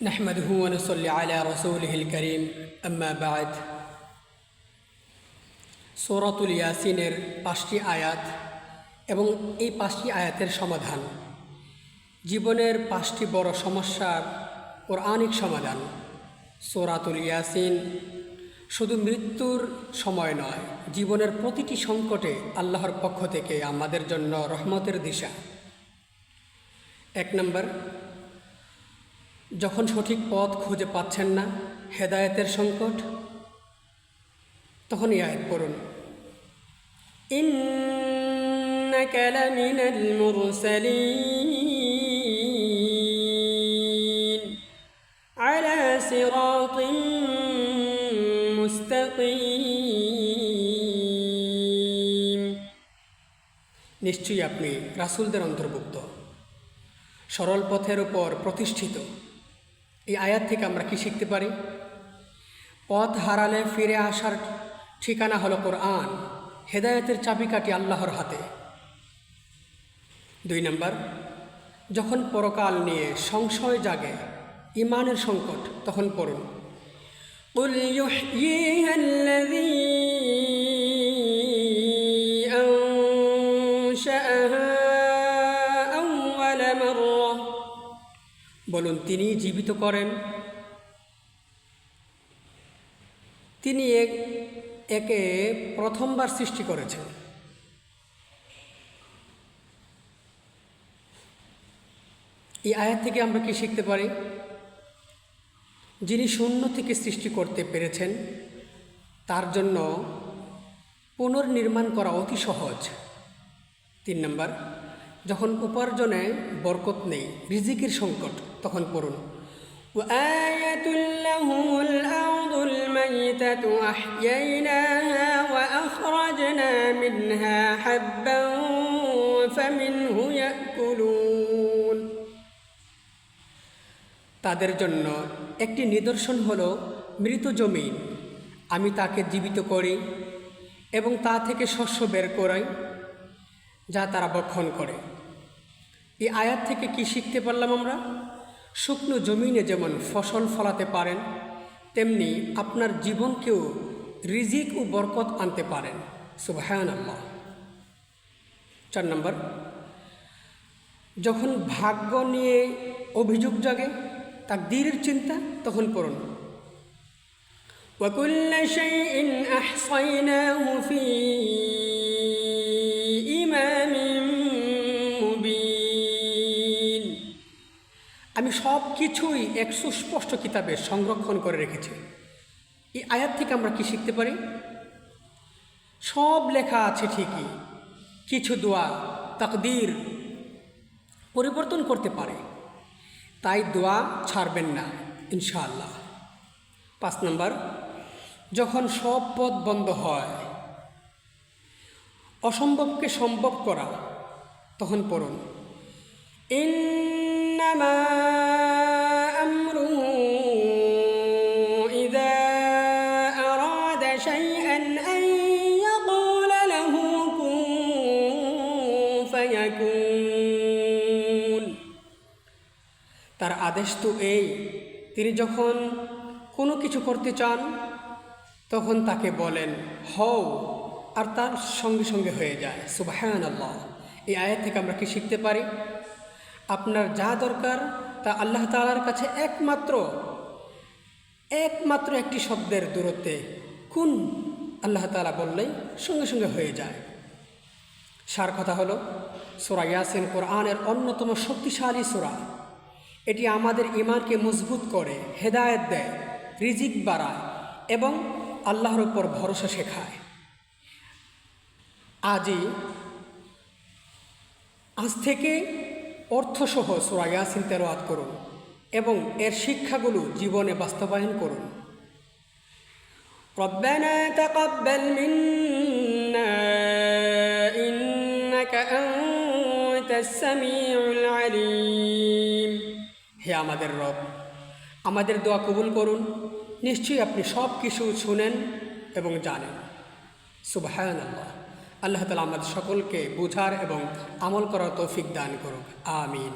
نحمده ونصلي على رسوله الكريم أما بعد সূরাতুল ইয়াসিনের 5টি আয়াত এবং এই 5টি আয়াতের সমাধান, জীবনের 5টি বড় সমস্যার কোরআনিক সমাধান। সূরাতুল ইয়াসিন শুধু মৃত্যুর সময় নয়, জীবনের প্রতিটি সংকটে আল্লাহর পক্ষ থেকে আমাদের জন্য রহমতের দিশা। 1 নম্বর, যখন সঠিক পথ খুঁজে পাচ্ছেন না, হেদায়েতের সংকট, তখন এই আয়াত পড়ুন। ইন্নাকা লামিনাল মুরসালিন আলা সিরাতিন মুস্তাকিম। নিশ্চয়ই আপনি রাসূলদের অন্তর্ভুক্ত, সরল পথের উপর প্রতিষ্ঠিত। এই আয়াত থেকে আমরা কি শিখতে পারি? পথ হারালে ফিরে আসার ঠিকানা হলো কোরআন। হেদায়েতের চাবিকাঠি আল্লাহর হাতে। 2 নম্বর, যখন পরকাল নিয়ে সংশয় জাগে, ঈমানের সংকট, তখন পড়ুন কুল ইউহয়িহা আল্লাযী আনশাআহা আউওয়ালা মাররা। বলুন, তিনি জীবিত করেন, তিনি একে প্রথমবার সৃষ্টি করেছেন। এই আয়াত থেকে আমরা কি শিখতে পারি? যিনি শূন্য থেকে সৃষ্টি করতে পেরেছেন, তার জন্য পুনর্নির্মাণ করা অতি সহজ। 3 নম্বর, যখন উপার্জনে বরকত নেই, রিজিকের সংকট, তখন পড়ুন وآية لهم الأرض الميتة أحييناها وأخرجنا منها حبا فمنه يأكلون। তাদের জন্য একটি নিদর্শন হলো মৃত জমিন, আমি তাকে জীবিত করি এবং তা থেকে শস্য বের করাই, যা তারা ভক্ষণ করে। এই আয়াত থেকে কি শিখতে পারলাম আমরা? শুকনো জমিনে যেমন ফসল ফলাতে পারেন, তেমনি আপনার জীবনকেও রিজিক ও বরকত আনতে পারেন। সুবহানাল্লাহ। 4 নম্বর, যখন ভাগ্য নিয়ে অভিযোগ জাগে, তাকদীরের চিন্তা, তখন পড়ুন ওয়া কুল্লা শাইইন আহসাইনাহু ফি ইমামিন মুবিন। আমি সব কিছুই এক সুস্পষ্ট কিতাবে সংরক্ষণ করে রেখেছি। এই আয়াত থেকে আমরা কি শিখতে পারি? সব লেখা আছে ঠিকই, কিছু দোয়া তাকদীর পরিবর্তন করতে পারে, তাই দোয়া ছাড়বেন না ইনশাআল্লাহ। 5 নম্বর, যখন সব পথ বন্ধ হয়, অসম্ভবকে সম্ভব করা, তখন পড়ুন ইন্নামা আমরুহু ইযা আরাদা শাইআন আন ইয়াকুলা লাহু কুন ফায়াকুন। তার আদেশ তো এই, তিনি যখন কোনো কিছু করতে চান, তখন তাকে বলেন হও, আর তার সঙ্গে সঙ্গে হয়ে যায়। সুবহানাল্লাহ। এই আয়াত থেকে আমরা কি শিখতে পারি? আপনার যা দরকার তা আল্লাহ তাআলার কাছে একমাত্র একটি শব্দের দূরত্বে, কুন, আল্লাহ তাআলা বললেই সঙ্গে সঙ্গে হয়ে যায়। সার কথা হলো, সূরা ইয়াসিন কোরআনের অন্যতম শক্তিশালী সূরা। এটি আমাদের ঈমানকে মজবুত করে, হেদায়েত দেয়, রিজিক বাড়ায় এবং আল্লাহর উপর ভরসা শেখায়। আজ থেকে অর্থসহ সূরা ইয়াসিন তেলাওয়াত করুন এবং এর শিক্ষাগুলো জীবনে বাস্তবায়ন করুন। রব্বানা তাকাব্বাল মিন্না ইন্নাকা আনতাস সামিউল আলিম। হে আমাদের রব, আমাদের দোয়া কবুল করুন, নিশ্চয়ই আপনি সব কিছু শুনেন এবং জানেন। সুবহানাল্লাহ। আল্লাহ তাআলা আমাদের সকলকে বুঝার এবং আমল করার তৌফিক দান করুক। আমিন।